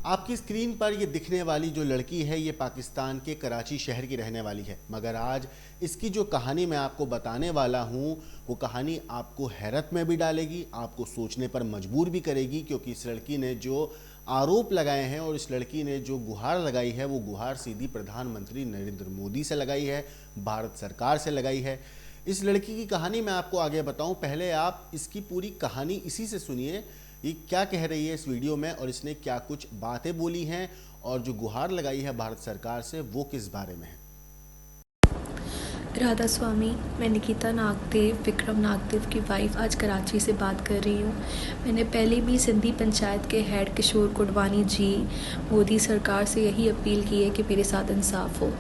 आपकी स्क्रीन पर ये दिखने वाली जो लड़की है ये पाकिस्तान के कराची शहर की रहने वाली है, मगर आज इसकी जो कहानी मैं आपको बताने वाला हूँ वो कहानी आपको हैरत में भी डालेगी, आपको सोचने पर मजबूर भी करेगी। क्योंकि इस लड़की ने जो आरोप लगाए हैं और इस लड़की ने जो गुहार लगाई है वो गुहार सीधी प्रधानमंत्री नरेंद्र मोदी से लगाई है, भारत सरकार से लगाई है। इस लड़की की कहानी मैं आपको आगे बताऊं, पहले आप इसकी पूरी कहानी इसी से सुनिए। ये क्या कह रही है इस वीडियो में और इसने क्या कुछ बातें बोली हैं और जो गुहार लगाई है भारत सरकार से वो किस बारे में है। राधा स्वामी, मैं निकिता नागदेव, विक्रम नागदेव की वाइफ आज कराची से बात कर रही हूँ। मैंने पहले भी सिंधी पंचायत के हेड किशोर कुडवानी जी, मोदी सरकार से यही अपील की है कि मेरे साथ इंसाफ हो।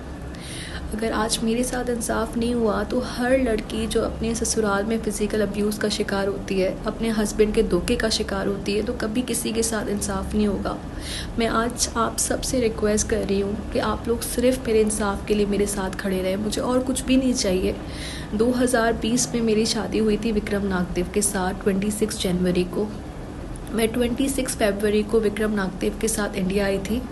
अगर आज मेरे साथ इंसाफ नहीं हुआ तो हर लड़की जो अपने ससुराल में फ़िज़िकल अब्यूज़ का शिकार होती है, अपने हस्बैंड के धोखे का शिकार होती है, तो कभी किसी के साथ इंसाफ नहीं होगा। मैं आज आप सबसे रिक्वेस्ट कर रही हूँ कि आप लोग सिर्फ मेरे इंसाफ के लिए मेरे साथ खड़े रहें, मुझे और कुछ भी नहीं चाहिए। 2020 में मेरी शादी हुई थी विक्रम नागदेव के साथ 26 जनवरी को। मैं 26 फरवरी को विक्रम नागदेव के साथ इंडिया आई थी।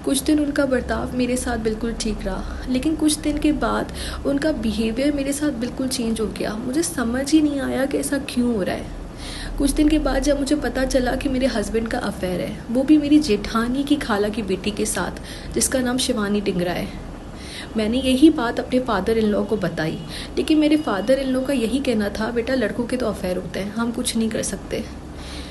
कुछ दिन उनका बर्ताव मेरे साथ बिल्कुल ठीक रहा, लेकिन कुछ दिन के बाद उनका बिहेवियर मेरे साथ बिल्कुल चेंज हो गया। मुझे समझ ही नहीं आया कि ऐसा क्यों हो रहा है। कुछ दिन के बाद जब मुझे पता चला कि मेरे हस्बैंड का अफेयर है, वो भी मेरी जेठानी की खाला की बेटी के साथ, जिसका नाम शिवानी डिंगरा है। मैंने यही बात अपने फादर इन लॉ को बताई, लेकिन मेरे फादर इन लॉ का यही कहना था, बेटा लड़कों के तो अफेयर होते हैं, हम कुछ नहीं कर सकते।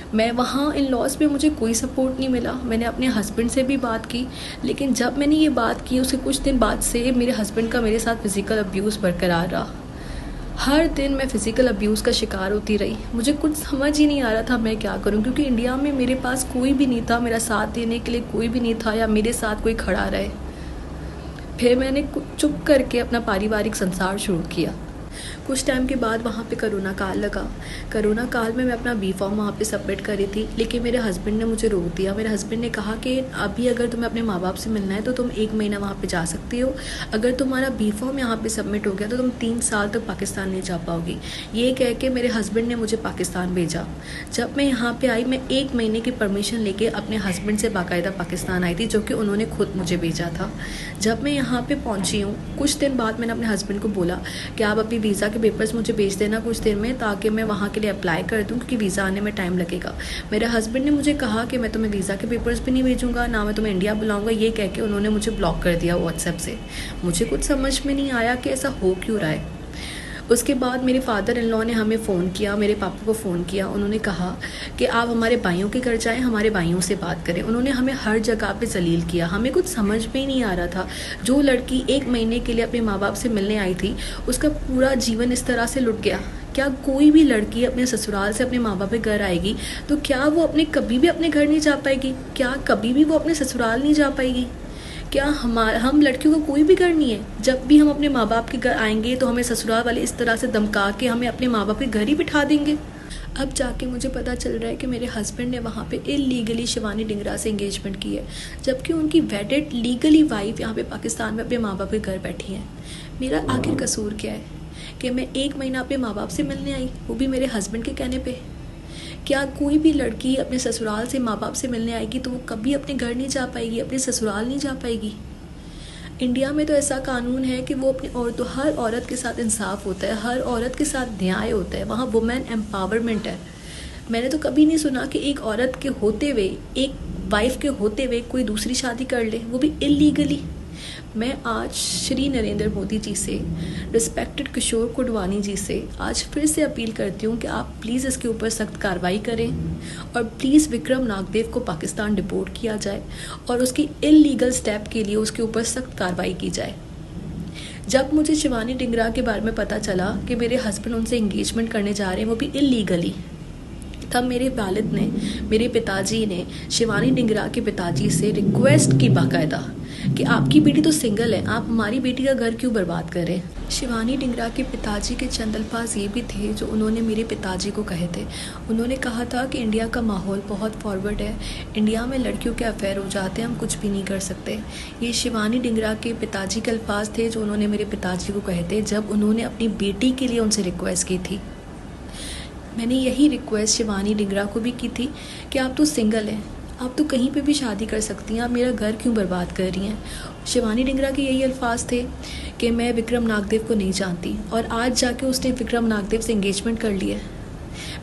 मैं वहाँ इन लॉज में मुझे कोई सपोर्ट नहीं मिला। मैंने अपने हस्बैंड से भी बात की, लेकिन जब मैंने ये बात की उसके कुछ दिन बाद से मेरे हस्बैंड का मेरे साथ फ़िज़िकल अब्यूज़ बरकरार रहा। हर दिन मैं फ़िज़िकल अब्यूज़ का शिकार होती रही। मुझे कुछ समझ ही नहीं आ रहा था मैं क्या करूं, क्योंकि इंडिया में मेरे पास कोई भी नहीं था, मेरा साथ देने के लिए कोई भी नहीं था या मेरे साथ कोई खड़ा रहे। फिर मैंने चुप करके अपना पारिवारिक संसार शुरू किया। कुछ टाइम के बाद वहाँ पे कोरोना काल लगा। कोरोना काल में मैं अपना बी फॉर्म वहाँ पे सबमिट करी थी, लेकिन मेरे हस्बैंड ने मुझे रोक दिया। मेरे हस्बैंड ने कहा कि अभी अगर तुम्हें अपने माँ बाप से मिलना है तो तुम 1 महीना वहाँ पे जा सकती हो, अगर तुम्हारा बी फॉर्म यहाँ पे सबमिट हो गया तो तुम 3 साल तक पाकिस्तान नहीं जा पाओगी। ये कह के मेरे हस्बैंड ने मुझे पाकिस्तान भेजा। जब मैं यहाँ पर आई, मैं 1 महीने की परमिशन लेके अपने हस्बैंड से बाकायदा पाकिस्तान आई थी, जो कि उन्होंने खुद मुझे भेजा था। जब मैं यहाँ पर पहुँची हूँ, कुछ दिन बाद मैंने अपने हस्बैंड को बोला कि आप अपनी वीज़ा के पेपर्स मुझे भेज देना कुछ देर में, ताकि मैं वहाँ के लिए अप्लाई कर दूँ, क्योंकि वीज़ा आने में टाइम लगेगा। मेरे हस्बैंड ने मुझे कहा कि मैं तुम्हें वीज़ा के पेपर्स भी नहीं भेजूँगा, ना मैं तुम्हें इंडिया बुलाऊँगा। ये कह के उन्होंने मुझे ब्लॉक कर दिया व्हाट्सएप से। मुझे कुछ समझ में नहीं आया कि ऐसा हो क्यों रहा है। उसके बाद मेरे फादर इन लॉ ने हमें फ़ोन किया, मेरे पापा को फ़ोन किया। उन्होंने कहा कि आप हमारे भाइयों के घर जाएं, हमारे भाइयों से बात करें। उन्होंने हमें हर जगह पे जलील किया। हमें कुछ समझ में ही नहीं आ रहा था। जो लड़की 1 महीने के लिए अपने माँ बाप से मिलने आई थी, उसका पूरा जीवन इस तरह से लुट गया। क्या कोई भी लड़की अपने ससुराल से अपने माँ बाप के घर आएगी तो क्या वो कभी भी अपने घर नहीं जा पाएगी? क्या कभी भी वो अपने ससुराल नहीं जा पाएगी? क्या हम लड़कियों को कोई भी घर नहीं है? जब भी हम अपने माँ बाप के घर आएंगे तो हमें ससुराल वाले इस तरह से धमका के हमें अपने माँ बाप के घर ही बिठा देंगे। अब जाके मुझे पता चल रहा है कि मेरे हस्बैंड ने वहाँ पे इलीगली शिवानी डिंगरा से एंगेजमेंट की है, जबकि उनकी वेडेड लीगली वाइफ यहाँ पे पाकिस्तान में अपने माँ बाप के घर बैठी है। मेरा आखिर कसूर क्या है कि मैं 1 महीना अपने माँ बाप से मिलने आई, वो भी मेरे हस्बैंड के कहने पे? क्या कोई भी लड़की अपने ससुराल से माँ बाप से मिलने आएगी तो वो कभी अपने घर नहीं जा पाएगी, अपने ससुराल नहीं जा पाएगी? इंडिया में तो ऐसा कानून है कि वो अपनी औरतों, हर औरत के साथ इंसाफ होता है, हर औरत के साथ न्याय होता है, वहाँ वुमेन एम्पावरमेंट है। मैंने तो कभी नहीं सुना कि एक औरत के होते हुए, एक वाइफ के होते हुए कोई दूसरी शादी कर ले, वो भी इलीगली। मैं आज श्री नरेंद्र मोदी जी से, रिस्पेक्टेड किशोर कुडवानी जी से आज फिर से अपील करती हूँ कि आप प्लीज़ इसके ऊपर सख्त कार्रवाई करें और प्लीज़ विक्रम नागदेव को पाकिस्तान डिपोर्ट किया जाए और उसकी इलीगल स्टेप के लिए उसके ऊपर सख्त कार्रवाई की जाए। जब मुझे शिवानी डिंगरा के बारे में पता चला कि मेरे हस्बैंड उनसे इंगेजमेंट करने जा रहे हैं, वो भी इलीगली, तब मेरे वालिद ने, मेरे पिताजी ने शिवानी डिंगरा के पिताजी से रिक्वेस्ट की बाकायदा कि आपकी बेटी तो सिंगल है, आप हमारी बेटी का घर क्यों बर्बाद करें। शिवानी डिंगरा के पिताजी के चंद अल्फाज ये भी थे जो उन्होंने मेरे पिताजी को कहे थे। उन्होंने कहा था कि इंडिया का माहौल बहुत फॉरवर्ड है, इंडिया में लड़कियों के अफेयर हो जाते हैं, हम कुछ भी नहीं कर सकते। ये शिवानी डिंगरा के पिताजी के अल्फाज थे जो उन्होंने मेरे पिताजी को कहे थे जब उन्होंने अपनी बेटी के लिए उनसे रिक्वेस्ट की थी। मैंने यही रिक्वेस्ट शिवानी डिंगरा को भी की थी कि आप तो सिंगल हैं, आप तो कहीं पे भी शादी कर सकती हैं, आप मेरा घर क्यों बर्बाद कर रही हैं। शिवानी डिंगरा के यही अल्फाज थे कि मैं विक्रम नागदेव को नहीं जानती, और आज जाके उसने विक्रम नागदेव से एंगेजमेंट कर लिया है।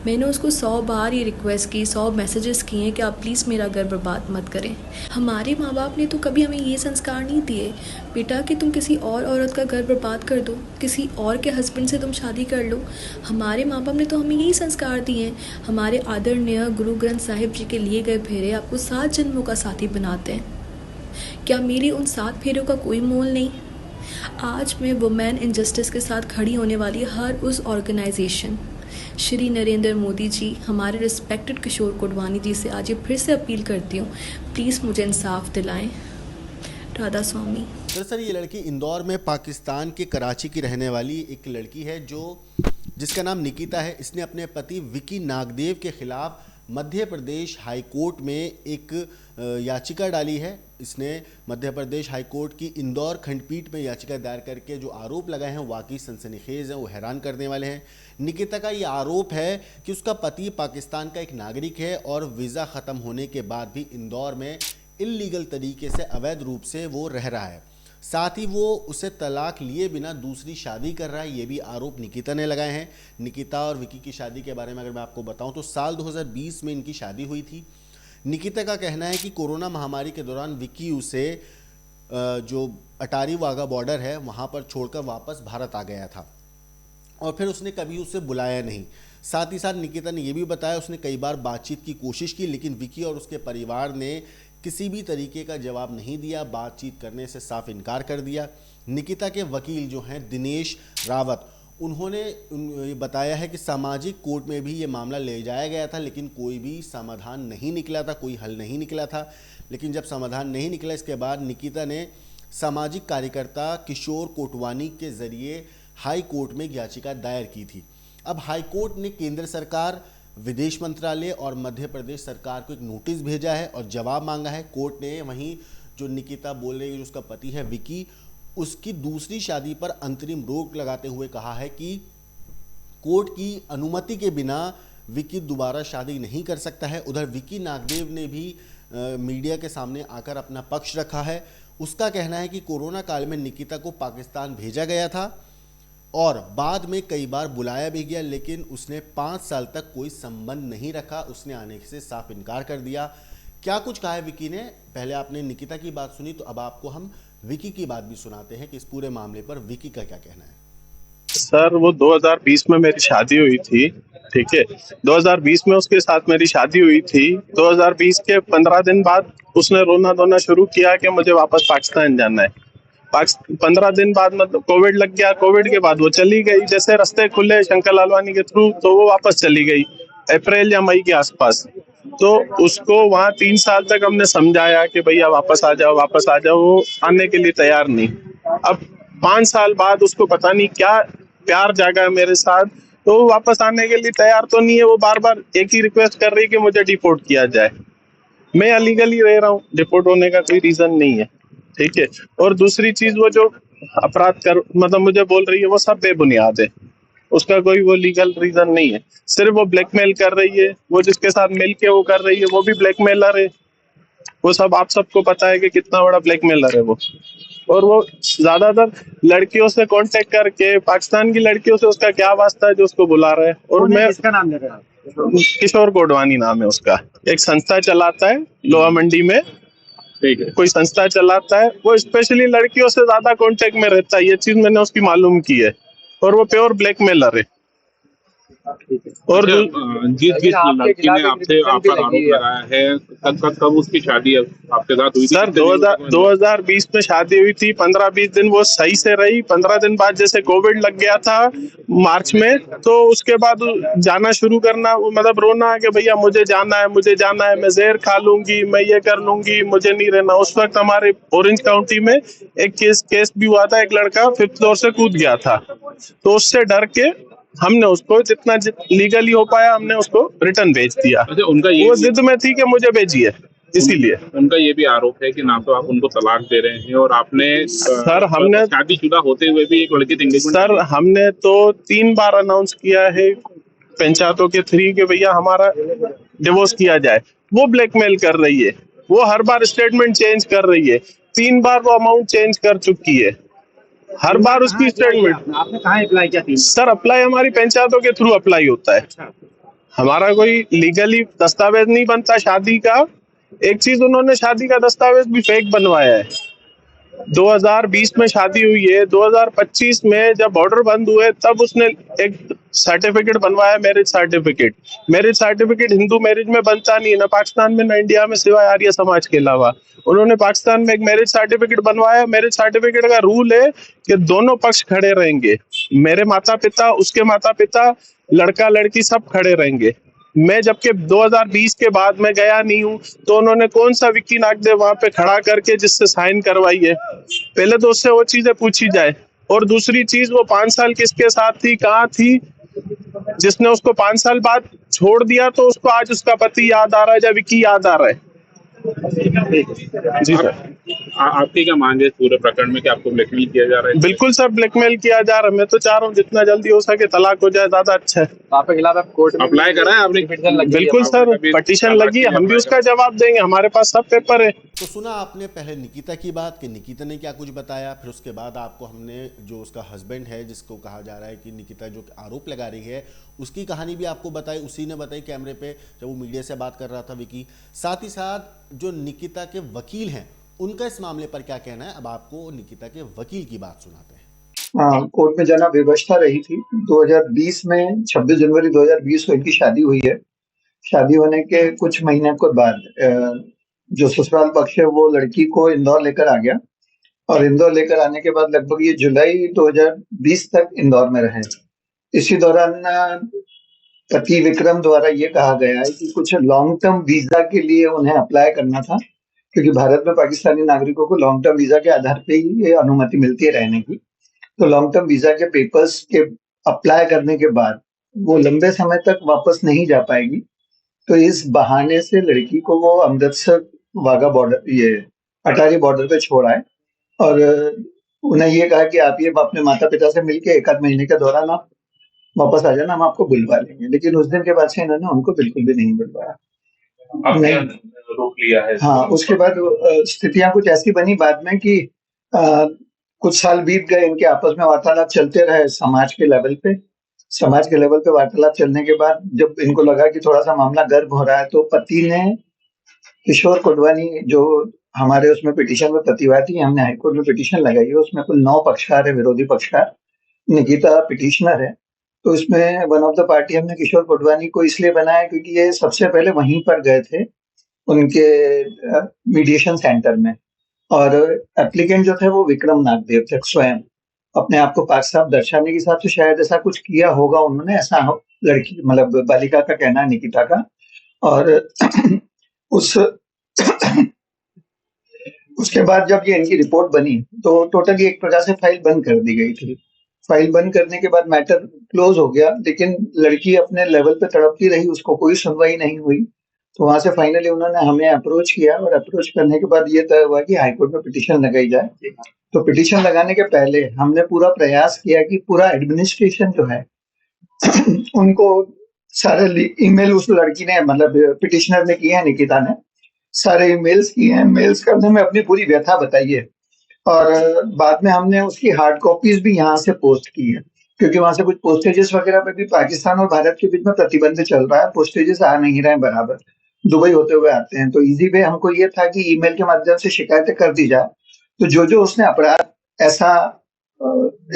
मैंने उसको 100 बार ये रिक्वेस्ट की, 100 मैसेजेस किए हैं कि आप प्लीज़ मेरा घर बर्बाद मत करें। हमारे माँ बाप ने तो कभी हमें ये संस्कार नहीं दिए बेटा कि तुम किसी और औरत का घर बर्बाद कर दो, किसी और के हस्बैंड से तुम शादी कर लो। हमारे माँ बाप ने तो हमें यही संस्कार दिए हैं। हमारे आदरणीय गुरु ग्रंथ साहिब जी के लिए गए फेरे आपको 7 जन्मों का साथी बनाते हैं। क्या मेरे उन 7 फेरों का कोई मोल नहीं? आज मैं वुमेन इनजस्टिस के साथ खड़ी होने वाली हर उस ऑर्गेनाइजेशन श्री नरेंद्र मोदी जी, हमारे रिस्पेक्टेड किशोर कोडवानी जी से आज ये फिर से अपील करती हूँ, प्लीज़ मुझे इंसाफ दिलाएं। राधा स्वामी। दरअसल ये लड़की इंदौर में पाकिस्तान के कराची की रहने वाली एक लड़की है जिसका नाम निकिता है। इसने अपने पति विकी नागदेव के खिलाफ मध्य प्रदेश हाई कोर्ट में एक याचिका डाली है। इसने मध्य प्रदेश हाई कोर्ट की इंदौर खंडपीठ में याचिका दायर करके जो आरोप लगाए हैं वाकई सनसनीखेज हैं, वो हैरान करने वाले हैं। निकिता का ये आरोप है कि उसका पति पाकिस्तान का एक नागरिक है और वीज़ा ख़त्म होने के बाद भी इंदौर में इल्लीगल तरीके से अवैध रूप से वो रह रहा है। साथ ही वो उसे तलाक लिए बिना दूसरी शादी कर रहा है, ये भी आरोप निकिता ने लगाए हैं। निकिता और विकी की शादी के बारे में अगर मैं आपको बताऊं तो साल 2020 में इनकी शादी हुई थी। निकिता का कहना है कि कोरोना महामारी के दौरान विकी उसे जो अटारी वाघा बॉर्डर है वहाँ पर छोड़कर वापस भारत आ गया था और फिर उसने कभी उसे बुलाया नहीं। साथ ही साथ निकिता ने यह भी बताया उसने कई बार बातचीत की कोशिश की, लेकिन विकी और उसके परिवार ने किसी भी तरीके का जवाब नहीं दिया, बातचीत करने से साफ इनकार कर दिया। निकिता के वकील जो हैं दिनेश रावत, उन्होंने बताया है कि सामाजिक कोर्ट में भी ये मामला ले जाया गया था, लेकिन कोई भी समाधान नहीं निकला था, कोई हल नहीं निकला था। लेकिन जब समाधान नहीं निकला, इसके बाद निकिता ने सामाजिक कार्यकर्ता किशोर कोटवानी के ज़रिए हाई कोर्ट में याचिका दायर की थी। अब हाई कोर्ट ने केंद्र सरकार, विदेश मंत्रालय और मध्य प्रदेश सरकार को एक नोटिस भेजा है और जवाब मांगा है। कोर्ट ने वहीं जो निकिता बोल रही है, जो उसका पति है विकी, उसकी दूसरी शादी पर अंतरिम रोक लगाते हुए कहा है कि कोर्ट की अनुमति के बिना विकी दोबारा शादी नहीं कर सकता है। उधर विकी नागदेव ने भी मीडिया के सामने आकर अपना पक्ष रखा है। उसका कहना है कि कोरोना काल में निकिता को पाकिस्तान भेजा गया था और बाद में कई बार बुलाया भी गया, लेकिन उसने 5 साल तक कोई संबंध नहीं रखा, उसने आने से साफ इनकार कर दिया। क्या कुछ कहा है विकी ने? पहले आपने निकिता की बात सुनी, तो अब आपको हम विकी की बात भी सुनाते हैं कि इस पूरे मामले पर विकी का क्या कहना है। सर, वो 2020 में मेरी शादी हुई थी, ठीक है। 2020 में उसके साथ मेरी शादी हुई थी। 2020 के 15 दिन बाद उसने रोना धोना शुरू किया कि मुझे वापस पाकिस्तान जाना है। 15 दिन बाद मतलब कोविड लग गया। कोविड के बाद वो चली गई। जैसे रास्ते खुले शंकर लालवानी के थ्रू, तो वो वापस चली गई अप्रैल या मई के आसपास। तो उसको वहाँ 3 साल तक हमने समझाया कि भैया वापस आ जाओ, वापस आ जाओ। वो आने के लिए तैयार नहीं। अब 5 साल बाद उसको पता नहीं क्या प्यार जागा मेरे साथ, तो वो वापस आने के लिए तैयार तो नहीं है। वो बार बार एक ही रिक्वेस्ट कर रही है कि मुझे डिपोर्ट किया जाए। मैं अलीगली रह रहा हूँ, डिपोर्ट होने का कोई रीजन नहीं है, ठीक है। और दूसरी चीज, वो जो अपराध कर मतलब मुझे बोल रही है, वो सब बेबुनियाद है। उसका कोई वो लीगल रीजन नहीं है। सिर्फ वो ब्लैकमेल कर रही है। वो जिसके साथ मिल के वो कर रही है, वो भी ब्लैकमेलर है। वो सब आप सबको पता है कि कितना बड़ा ब्लैकमेलर है वो। और वो ज्यादातर लड़कियों से कांटेक्ट करके, पाकिस्तान की लड़कियों से उसका क्या वास्ता है जो उसको बुला रहा है। और मैं, इसका नाम ले रहा हूं। किशोर कोडवानी नाम है उसका। एक संस्था चलाता है लोहा मंडी में, ठीक है, कोई संस्था चलाता है। वो स्पेशली लड़कियों से ज्यादा कांटेक्ट में रहता है। ये चीज मैंने उसकी मालूम की है। और वो प्योर ब्लैकमेलर है। और जिस लड़की ने आपसे आप पर आरोप लगाया है, कब उसकी शादी आपके साथ हुई थी? सर, 2020 में शादी हुई थी। 15-20 दिन वो सही से रही। 15 दिन बाद जैसे कोविड लग गया था मार्च में, तो उसके बाद जाना शुरू करना, मतलब रोना कि भैया मुझे जाना है, मुझे जाना है, मैं जहर खा लूंगी, मैं ये कर लूंगी, मुझे नहीं रहना। उस वक्त हमारे ऑरेंज काउंटी में एक केस भी हुआ था। एक लड़का 5th फ्लोर से कूद गया था। तो उससे डर के हमने उसको जितना लीगली हो पाया हमने उसको रिटर्न भेज दिया। अच्छा, उनका ये वो जिद में थी कि मुझे भेजिए, इसीलिए। उनका ये भी आरोप है कि ना तो आप उनको तलाक दे रहे हैं और आपने सर हमने शादीशुदा होते हुए भी एक लड़की से एंगेजमेंट। सर हमने तो 3 बार अनाउंस किया है पंचायतों के थ्री कि भैया हमारा डिवोर्स किया जाए। वो ब्लैकमेल कर रही है। वो हर बार स्टेटमेंट चेंज कर रही है, 3 बार वो अमाउंट चेंज कर चुकी है, हर बार उसकी स्टेटमेंट। आपने कहाँ अप्लाई किया 3 सर अप्लाई हमारी पंचायतों के थ्रू अप्लाई होता है, अच्छा हमारा कोई लीगली दस्तावेज नहीं बनता शादी का। एक चीज उन्होंने शादी का दस्तावेज भी फेक बनवाया है। 2020 में शादी हुई है, 2025 में जब बॉर्डर बंद हुए तब उसने एक सर्टिफिकेट बनवाया, marriage certificate. Marriage certificate Hindu marriage में बनता नहीं है, ना पाकिस्तान में ना इंडिया में, सिवाय आर्य समाज के अलावा। उन्होंने पाकिस्तान में एक मैरिज सर्टिफिकेट बनवाया। मैरिज सर्टिफिकेट का रूल है कि दोनों पक्ष खड़े रहेंगे, मेरे माता पिता, उसके माता पिता, लड़का लड़की सब खड़े रहेंगे। मैं जबकि 2020 के बाद मैं गया नहीं हूँ, तो उन्होंने कौन सा विक्की नागदेव वहां पे खड़ा करके जिससे साइन करवाई है? पहले तो उससे वो चीजें पूछी जाए। और दूसरी चीज, वो 5 साल किसके साथ थी, कहाँ थी, जिसने उसको 5 साल बाद छोड़ दिया, तो उसको आज उसका पति याद आ रहा है या विक्की याद आ रहा है? जी सर। आपकी क्या मांग है इस पूरे प्रकरण में कि आपको ब्लैकमेल किया जा रहा है? बिल्कुल सर, ब्लैकमेल किया जा रहा है। मैं तो चाह रहा हूँ जितना जल्दी हो सके तलाक हो जाए, ज्यादा अच्छा है। आपके खिलाफ आप कोर्ट में अप्लाई करा है आपने? बिल्कुल सर, पटिशन लगी है, हम भी उसका जवाब देंगे, हमारे पास सब पेपर है। तो सुना आपने पहले निकिता की बात कि निकिता ने क्या कुछ बताया, फिर उसके बाद आपको हमने जो उसका हस्बैंड है, जिसको कहा जा रहा है कि निकिता जो आरोप लगा रही है, उसकी कहानी भी आपको बताई, उसी ने बताई कैमरे पे जब वो मीडिया से बात कर रहा था विकी। साथ ही साथ जो निकिता के वकील हैं, उनका इस मामले पर क्या कहना है, अब आपको निकिता के वकील की बात सुनाते हैं। कोर्ट में जाना व्यवस्था रही थी। 2020 में 26 जनवरी 2020 को इनकी शादी हुई है। शादी होने के कुछ महीने के बाद जो ससुराल पक्ष है वो लड़की को इंदौर लेकर आ गया, और इंदौर लेकर आने के बाद लगभग ये जुलाई 2020 तक इंदौर में रहे। इसी दौरान पति विक्रम द्वारा ये कहा गया है कि कुछ लॉन्ग टर्म वीजा के लिए उन्हें अप्लाई करना था, क्योंकि भारत में पाकिस्तानी नागरिकों को लॉन्ग टर्म वीजा के आधार पे ही ये अनुमति मिलती है रहने की। तो लॉन्ग टर्म वीजा के पेपर्स के अप्लाई करने के बाद वो लंबे समय तक वापस नहीं जा पाएगी, तो इस बहाने से लड़की को वो अमृतसर वाघा बॉर्डर, ये अटारी बॉर्डर पे छोड़ आए, और उन्हें ये कहा कि आप ये अपने माता पिता से मिलके 1 आध महीने के दौरान आप वापस आ जाना, हम आपको बुलवा लेंगे। लेकिन उस दिन के बाद से इन्होंने उनको बिल्कुल भी नहीं बुलवाया। नहीं रोक लिया है। हाँ, उसके बाद स्थितियां कुछ ऐसी बनी बाद में कि कुछ साल बीत गए, इनके आपस में वार्तालाप चलते रहे समाज के लेवल पे। समाज के लेवल पे वार्तालाप चलने के बाद जब इनको लगा कि थोड़ा सा मामला गर्म हो रहा है, तो पति ने किशोर कोडवानी, जो हमारे उसमें पिटीशन में प्रतिवादी, हमने हाईकोर्ट में पिटीशन लगाई है, उसमें कुल 9 पक्षकार है, विरोधी पक्षकार। निकिता पिटिशनर है। तो इसमें वन ऑफ द पार्टी हमने किशोर कोडवानी को इसलिए बनाया क्योंकि ये सबसे पहले वहीं पर गए थे उनके मीडिएशन सेंटर में, और एप्लीकेंट जो थे वो विक्रम नागदेव थे स्वयं। अपने आप को पाक साहब दर्शाने के हिसाब से शायद ऐसा कुछ किया होगा उन्होंने, ऐसा लड़की मतलब बालिका का कहना है, निकिता का। और उस उसके बाद जब ये इनकी रिपोर्ट बनी तो टोटली एक प्रकार से फाइल बंद कर दी गई थी। फाइल बंद करने के बाद मैटर क्लोज हो गया, लेकिन लड़की अपने लेवल पे तड़पती रही, उसको कोई सुनवाई नहीं हुई। तो वहां से फाइनली उन्होंने हमें अप्रोच किया, और अप्रोच करने के बाद ये तय हुआ कि हाईकोर्ट में पिटीशन लगाई जाए। तो पिटीशन लगाने के पहले हमने पूरा प्रयास किया कि पूरा एडमिनिस्ट्रेशन जो है उनको सारे ईमेल उस लड़की ने, मतलब पिटिशनर ने किए हैं, निकिता ने सारे ईमेल्स किए हैं। मेल्स करने में अपनी पूरी व्यथा बताई है, और बाद में हमने उसकी हार्ड कॉपीज भी यहाँ से पोस्ट की है, क्योंकि वहां से कुछ पोस्टेजेस वगैरह पे भी पाकिस्तान और भारत के बीच में प्रतिबंध चल रहा है, पोस्टेजेस आ नहीं रहे हैं बराबर, दुबई होते हुए आते हैं। तो इजी वे हमको ये था कि ईमेल के माध्यम से शिकायतें कर दी जाए। तो जो उसने अपराध, ऐसा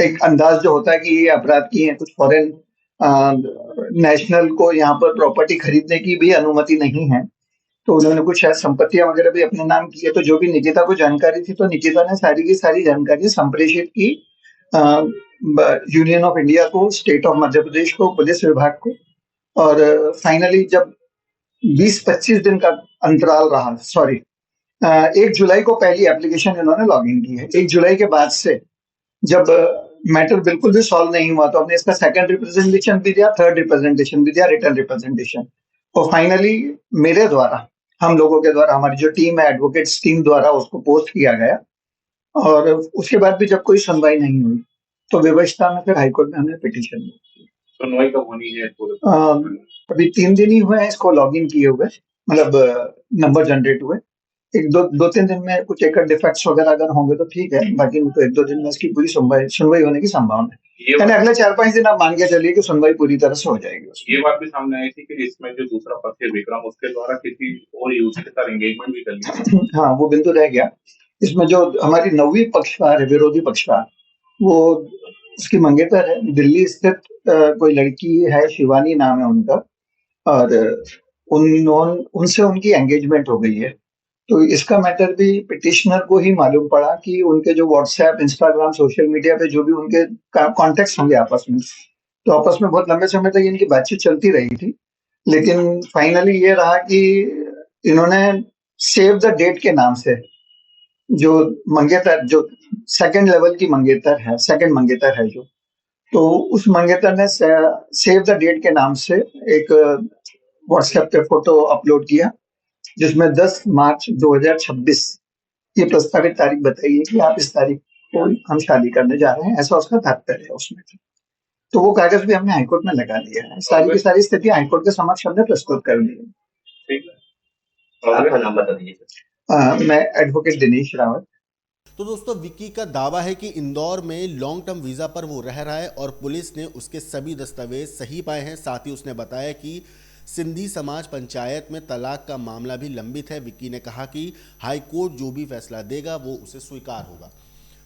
एक अंदाज जो होता है कि ये अपराध किए हैं, कुछ फॉरेन नेशनल को यहाँ पर प्रॉपर्टी खरीदने की भी अनुमति नहीं है, तो उन्होंने कुछ शायद संपत्तियां वगैरह भी अपने नाम की है। तो जो भी निकिता को जानकारी थी, तो निकिता ने सारी की सारी जानकारी संप्रेषित की यूनियन ऑफ इंडिया को, स्टेट ऑफ मध्य प्रदेश को, पुलिस विभाग को। और फाइनली जब 20-25 दिन का अंतराल रहा, 1 जुलाई को पहली एप्लीकेशन इन्होंने लॉग इन की है। 1 जुलाई के बाद से जब मैटर बिल्कुल भी सॉल्व नहीं हुआ, तो हमने इसका सेकंड रिप्रेजेंटेशन भी दिया, थर्ड रिप्रेजेंटेशन भी दिया, रिटर्न रिप्रेजेंटेशन। और फाइनली मेरे द्वारा, हम लोगों के द्वारा, हमारी जो टीम है एडवोकेट्स टीम द्वारा उसको पोस्ट किया गया, और उसके बाद भी जब कोई सुनवाई नहीं हुई, तो व्यवस्था में फिर हाईकोर्ट में हमने पिटीशन दी। सुनवाई कब होनी है? अभी 3 दिन ही हुए हैं इसको लॉग इन किए हुए, मतलब नंबर जनरेट हुए। एक दो तीन दिन में कुछ एक डिफेक्ट्स वगैरह अगर होंगे तो ठीक है, बाकी तो एक दो दिन में इसकी पूरी सुनवाई होने की संभावना है। यानी अगले 4-5 दिन आप मान के चलिए कि सुनवाई पूरी तरह से हो जाएगी। ये बात भी सामने आई थी कि इसमें जो दूसरा पक्ष है विक्रम, उसके द्वारा किसी और युवती के साथ एंगेजमेंट भी कर लिया। हाँ, वो बिंदु रह गया। इसमें जो हमारी नौवीं पक्षकार है, विरोधी पक्षकार, वो उसकी मंगेतर है, दिल्ली स्थित कोई लड़की है, शिवानी नाम है उनका, और उनसे उनकी एंगेजमेंट हो गई है। तो इसका मैटर भी पिटिशनर को ही मालूम पड़ा कि उनके जो व्हाट्सएप, इंस्टाग्राम, सोशल मीडिया पे जो भी उनके कॉन्टेक्ट होंगे आपस में, तो आपस में बहुत लंबे समय तक इनकी बातचीत चलती रही थी। लेकिन फाइनली ये रहा कि इन्होंने सेव द डेट के नाम से जो मंगेतर, जो सेकंड लेवल की मंगेतर है, सेकंड मंगेतर है जो, तो उस मंगेतर ने सेव द डेट के नाम से एक व्हाट्सएप पे फोटो अपलोड किया, जिसमें 10 मार्च 2026 ये प्रस्तावित तारीख बताई है कि आप इस तारीख को हम शादी करने जा रहे हैं, ऐसा उसका तात्पर्य है उसमें। तो वो कागज भी हमने हाईकोर्ट में लगा लिया है। सारी की सारी स्थिति हाईकोर्ट के समक्ष हमने प्रस्तुत कर दी है। आपका नाम बता दीजिए। मैं एडवोकेट दिनेश रावत। तो दोस्तों, विक्की का दावा है कि इंदौर में लॉन्ग टर्म वीज़ा पर वो रह रहा है और पुलिस ने उसके सभी दस्तावेज सही पाए हैं। साथ ही उसने बताया कि सिंधी समाज पंचायत में तलाक का मामला भी लंबित है। विक्की ने कहा कि हाई कोर्ट जो भी फैसला देगा वो उसे स्वीकार होगा।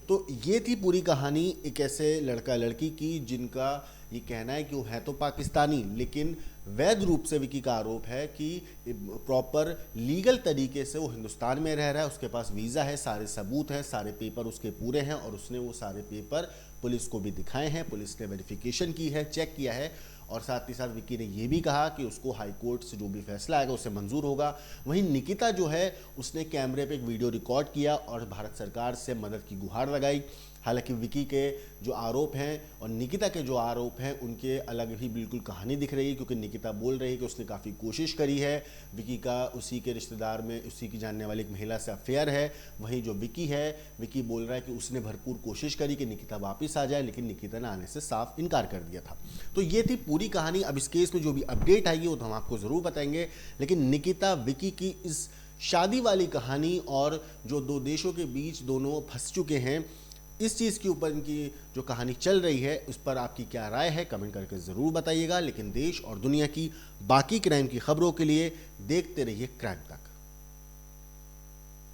तो ये थी पूरी कहानी एक ऐसे लड़का लड़की की जिनका ये कहना है कि वो है तो पाकिस्तानी, लेकिन वैध रूप से विक्की का आरोप है कि प्रॉपर लीगल तरीके से वो हिंदुस्तान में रह रहा है, उसके पास वीज़ा है, सारे सबूत हैं, सारे पेपर उसके पूरे हैं और उसने वो सारे पेपर पुलिस को भी दिखाए हैं। पुलिस ने वेरिफिकेशन की है, चेक किया है और साथ ही साथ विक्की ने ये भी कहा कि उसको हाई कोर्ट से जो भी फैसला आएगा उसे मंजूर होगा। वहीं निकिता जो है उसने कैमरे पे एक वीडियो रिकॉर्ड किया और भारत सरकार से मदद की गुहार लगाई। हालांकि विक्की के जो आरोप हैं और निकिता के जो आरोप हैं उनके अलग ही बिल्कुल कहानी दिख रही है, क्योंकि निकिता बोल रही है कि उसने काफ़ी कोशिश करी है, विक्की का उसी के रिश्तेदार में उसी की जानने वाली एक महिला से अफेयर है। वहीं जो विक्की है, विक्की बोल रहा है कि उसने भरपूर कोशिश करी कि निकिता वापस आ जाए, लेकिन निकिता ने आने से साफ इनकार कर दिया था। तो ये थी पूरी कहानी। अब इस केस में जो भी अपडेट आएगी वो तो हम आपको ज़रूर बताएंगे, लेकिन निकिता विक्की की इस शादी वाली कहानी और जो दो देशों के बीच दोनों फंस चुके हैं, इस चीज़ के ऊपर इनकी जो कहानी चल रही है उस पर आपकी क्या राय है कमेंट करके ज़रूर बताइएगा। लेकिन देश और दुनिया की बाकी क्राइम की खबरों के लिए देखते रहिए क्राइम तक।